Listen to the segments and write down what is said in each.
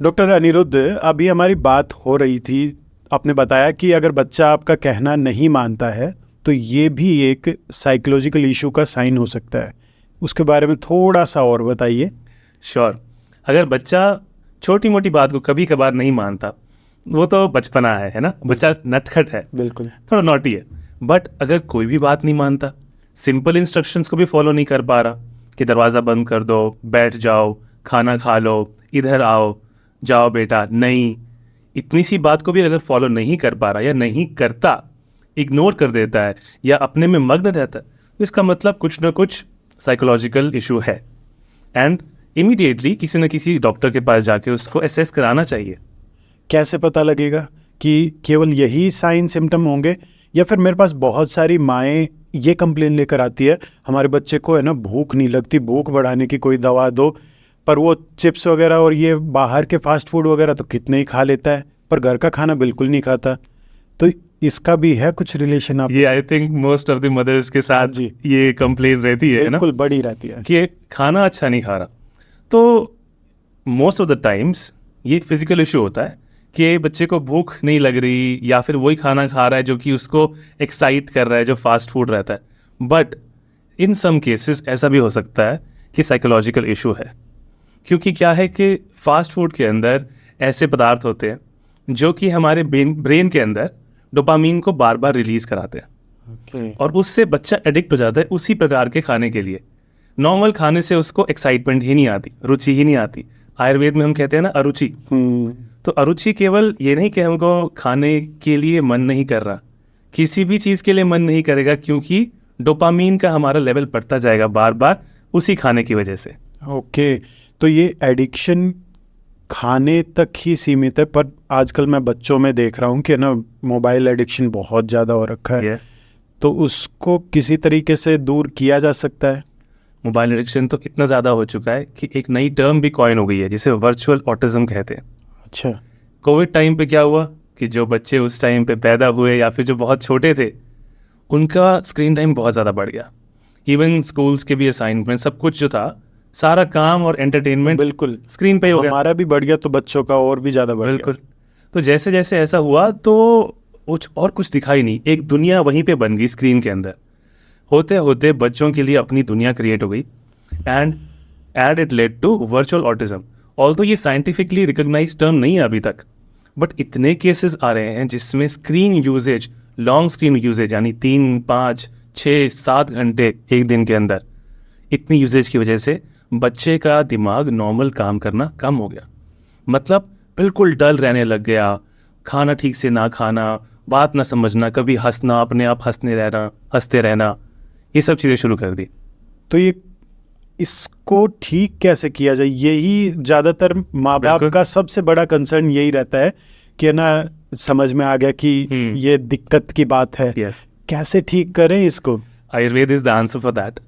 Doctor Anirudh, अभी हमारी बात हो रही थी। आपने बताया कि अगर बच्चा आपका कहना नहीं मानता है तो ये भी एक साइकोलॉजिकल इशू का साइन हो सकता है। उसके बारे में थोड़ा सा और बताइए। श्योर। अगर बच्चा छोटी मोटी बात को कभी कभार नहीं मानता, वो तो बचपना है ना, बच्चा नटखट है, बिल्कुल। थोड़ा नॉटी है। बट अगर कोई भी बात नहीं मानता, सिंपल इंस्ट्रक्शंस को भी फॉलो नहीं कर पा रहा कि दरवाज़ा बंद कर दो, बैठ जाओ, खाना खा लो, इधर आओ, जाओ बेटा, नहीं, इतनी सी बात को भी अगर फॉलो नहीं कर पा रहा या नहीं करता, इग्नोर कर देता है या अपने में मग्न रहता है, तो इसका मतलब कुछ ना कुछ साइकोलॉजिकल इशू है। एंड इमीडिएटली किसी न किसी डॉक्टर के पास जाके उसको असेस कराना चाहिए। कैसे पता लगेगा कि केवल यही साइन सिम्टम होंगे, या फिर मेरे पास बहुत सारी माएँ ये कंप्लेन लेकर आती है, हमारे बच्चे को है ना भूख नहीं लगती, भूख बढ़ाने की कोई दवा दो, पर वो चिप्स वगैरह और ये बाहर के फास्ट फूड वगैरह तो कितने ही खा लेता है, पर घर का खाना बिल्कुल नहीं खाता। तो इसका भी है कुछ रिलेशन आप? ये I think most of the mothers के साथ जी, ये कंप्लेन रहती है ना, बिल्कुल बड़ी रहती है कि खाना अच्छा नहीं खा रहा। तो मोस्ट ऑफ द टाइम्स ये फिजिकल इशू होता है कि बच्चे को भूख नहीं लग रही या फिर वही खाना खा रहा है जो कि उसको एक्साइट कर रहा है, जो फास्ट फूड रहता है। बट इन सम केसेस ऐसा भी हो सकता है कि साइकोलॉजिकल इशू है, क्योंकि क्या है कि फास्ट फूड के अंदर ऐसे पदार्थ होते हैं जो कि हमारे ब्रेन के अंदर डोपामीन को बार बार रिलीज कराते हैं। और उससे बच्चा एडिक्ट हो जाता है उसी प्रकार के खाने के लिए। नॉर्मल खाने से उसको एक्साइटमेंट ही नहीं आती, रुचि ही नहीं आती। आयुर्वेद में हम कहते हैं ना अरुचि। तो अरुचि केवल ये नहीं कि हमको खाने के लिए मन नहीं कर रहा, किसी भी चीज़ के लिए मन नहीं करेगा, क्योंकि डोपामीन का हमारा लेवल बढ़ता जाएगा बार बार उसी खाने की वजह से। ओके, तो ये एडिक्शन खाने तक ही सीमित है, पर आजकल मैं बच्चों में देख रहा हूँ कि ना मोबाइल एडिक्शन बहुत ज़्यादा हो रखा है। तो उसको किसी तरीके से दूर किया जा सकता है? मोबाइल एडिक्शन तो इतना ज़्यादा हो चुका है कि एक नई टर्म भी कॉइन हो गई है जिसे वर्चुअल ऑटिज्म कहते हैं। अच्छा। कोविड टाइम पे क्या हुआ कि जो बच्चे उस टाइम पे पैदा हुए या फिर जो बहुत छोटे थे, उनका स्क्रीन टाइम बहुत ज़्यादा बढ़ गया। इवन स्कूल्स के भी असाइनमेंट, सब कुछ जो था, सारा काम और एंटरटेनमेंट बिल्कुल स्क्रीन पे ही हो गया। हमारा भी बढ़ गया तो बच्चों का और भी ज़्यादा बढ़ गया। बिल्कुल। तो जैसे जैसे ऐसा हुआ तो कुछ दिखाई नहीं, एक दुनिया वहीं पे बन गई स्क्रीन के अंदर। होते होते बच्चों के लिए अपनी दुनिया क्रिएट हो गई and it led to virtual autism. Although ये साइंटिफिकली रिकॉग्नाइज टर्म नहीं है अभी तक, बट इतने केसेस आ रहे हैं जिसमें screen uses, long screen uses, यानी 3, 5, 6, 7 घंटे एक दिन के अंदर, इतनी यूजेज की वजह से बच्चे का दिमाग नॉर्मल काम करना कम हो गया। मतलब बिल्कुल डल रहने लग गया, खाना ठीक से ना खाना, बात ना समझना, कभी हंसना, अपने आप हंसते रहना, ये सब चीज़ें शुरू कर दी। तो ये इसको ठीक कैसे किया जाए? यही ज़्यादातर माँ बाप का सबसे बड़ा कंसर्न यही रहता है कि ना समझ में आ गया कि ये दिक्कत की बात है। Yes. कैसे ठीक करें इसको? Ayurveda is the answer for that.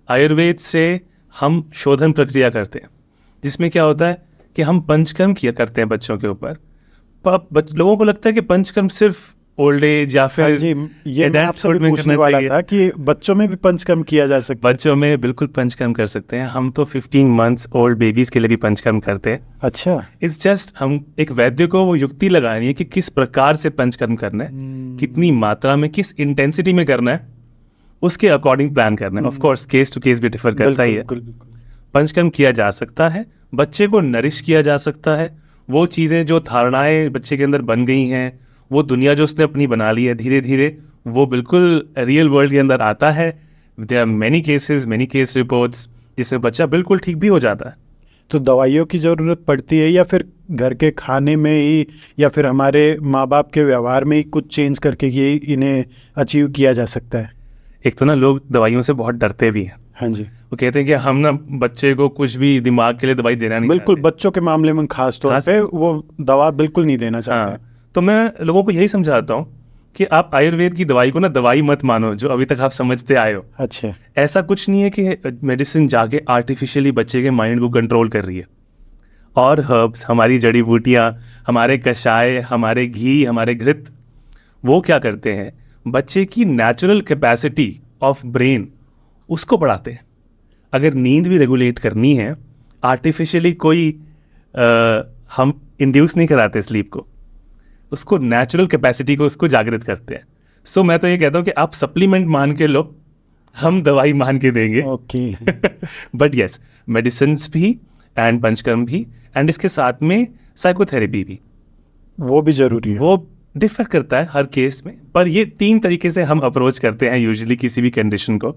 Ayurveda से हम शोधन प्रक्रिया करते हैं, जिसमें क्या होता है कि हम पंचकर्म किया करते हैं बच्चों के ऊपर। लोगों को लगता है कि पंचकर्म सिर्फ ओल्ड एज या फिर जी, ये मैं आपसे भी पूछने वाला था कि बच्चों में भी पंचकर्म किया जा सकता है? बच्चों में बिल्कुल पंचकर्म कर सकते हैं। हम तो 15 मंथ्स ओल्ड बेबीज के लिए भी पंचकर्म करते हैं। अच्छा। इट्स जस्ट हम एक वैद्य को वो युक्ति लगानी है कि किस प्रकार से पंचकर्म करना है, कितनी मात्रा में, किस इंटेंसिटी में करना है, उसके अकॉर्डिंग प्लान करना है। Of course case to case भी डिफर करता ही है। पंचकर्म किया जा सकता है, बच्चे को नरिश किया जा सकता है। वो चीज़ें, जो धारणाएं बच्चे के अंदर बन गई हैं, वो दुनिया जो उसने अपनी बना ली है, धीरे धीरे वो बिल्कुल रियल वर्ल्ड के अंदर आता है। There are many case reports जिसमें बच्चा बिल्कुल ठीक भी हो जाता है। तो दवाइयों की ज़रूरत पड़ती है या फिर घर के खाने में ही, या फिर हमारे माँ बाप के व्यवहार में ही कुछ चेंज करके ये इन्हें अचीव किया जा सकता है? एक तो ना लोग दवाइयों से बहुत डरते भी हैं। हाँ जी। वो कहते हैं कि हम ना बच्चे को कुछ भी दिमाग के लिए दवाई देना नहीं बिल्कुल चाहते। बच्चों के मामले में खास तौर पे वो दवा बिल्कुल नहीं देना चाहते। हाँ, तो मैं लोगों को यही समझाता हूँ कि आप आयुर्वेद की दवाई को ना दवाई मत मानो जो अभी तक आप समझते आए हो। अच्छा। ऐसा कुछ नहीं है कि मेडिसिन जाके आर्टिफिशियली बच्चे के माइंड को कंट्रोल कर रही है। और हर्ब्स, हमारी जड़ी बूटियाँ, हमारे कषाय, हमारे घी, हमारे घृत, वो क्या करते हैं, बच्चे की नेचुरल कैपेसिटी ऑफ ब्रेन उसको बढ़ाते हैं। अगर नींद भी रेगुलेट करनी है, आर्टिफिशियली कोई हम इंड्यूस नहीं कराते स्लीप को, उसको नेचुरल कैपेसिटी को उसको जागृत करते हैं। सो मैं तो ये कहता हूँ कि आप सप्लीमेंट मान के लो, हम दवाई मान के देंगे। ओके बट यस, मेडिसिन भी एंड पंचकर्म भी, एंड इसके साथ में साइकोथेरेपी भी, वो भी जरूरी है। वो डिफर करता है हर केस में, पर ये 3 तरीके से हम अप्रोच करते हैं यूजुअली किसी भी कंडीशन को।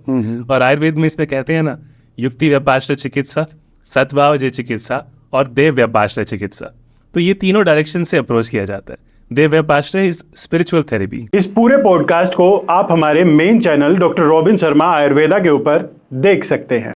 और आयुर्वेद में इसमें कहते हैं ना, युक्ति व्यापाश्रय चिकित्सा, सद्भावजय चिकित्सा और देव व्यापाश्रय चिकित्सा। तो ये तीनों डायरेक्शन से अप्रोच किया जाता है। देव व्यापाश्रय इज स्पिरिचुअल थेरेपी। इस पूरे पॉडकास्ट को आप हमारे main channel doctor robin Sharma Ayurveda के ऊपर देख सकते हैं।